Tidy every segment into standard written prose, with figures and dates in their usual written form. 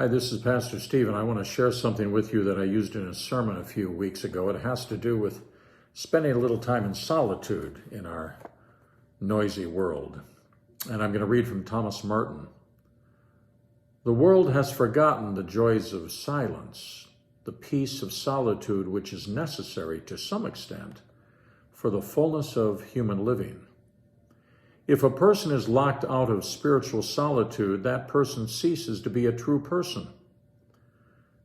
Hi, this is Pastor Steve, and I want to share something with you that I used in a sermon a few weeks ago. It has to do with spending a little time in solitude in our noisy world. And I'm going to read from Thomas Merton. The world has forgotten the joys of silence, the peace of solitude which is necessary to some extent for the fullness of human living. If a person is locked out of spiritual solitude, that person ceases to be a true person.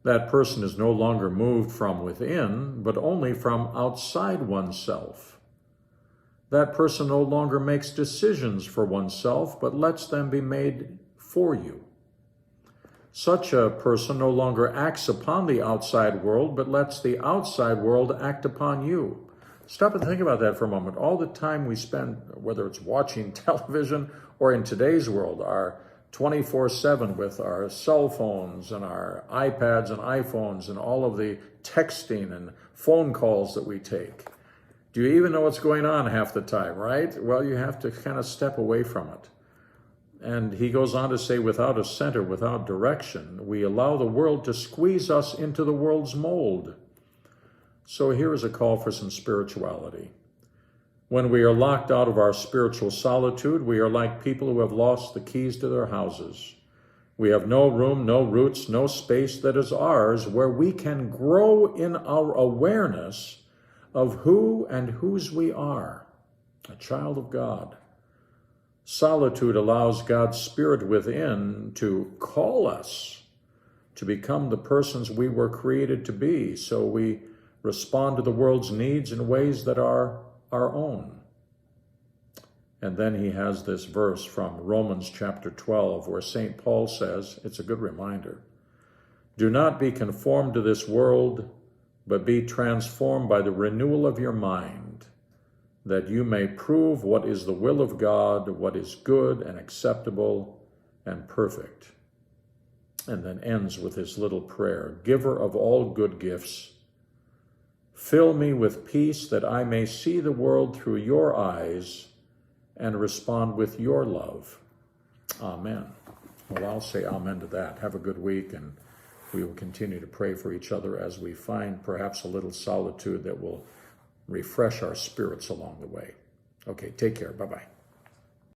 That person is no longer moved from within, but only from outside oneself. That person no longer makes decisions for oneself, but lets them be made for you. Such a person no longer acts upon the outside world, but lets the outside world act upon you. Stop and think about that for a moment. All the time we spend, whether it's watching television or in today's world, are 24/7 with our cell phones and our iPads and iPhones and all of the texting and phone calls that we take. Do you even know what's going on half the time, right? Well, you have to kind of step away from it. And he goes on to say, without a center, without direction, we allow the world to squeeze us into the world's mold. So here is a call for some spirituality. When we are locked out of our spiritual solitude, we are like people who have lost the keys to their houses. We have no room, no roots, no space that is ours where we can grow in our awareness of who and whose we are, a child of God. Solitude allows God's Spirit within to call us to become the persons we were created to be, so we respond to the world's needs in ways that are our own. And then he has this verse from Romans chapter 12, where St. Paul says, it's a good reminder, do not be conformed to this world, but be transformed by the renewal of your mind, that you may prove what is the will of God, what is good and acceptable and perfect. And then ends with his little prayer, giver of all good gifts, fill me with peace that I may see the world through your eyes and respond with your love. Amen. Well, I'll say amen to that. Have a good week, and we will continue to pray for each other as we find perhaps a little solitude that will refresh our spirits along the way. Okay, take care. Bye-bye.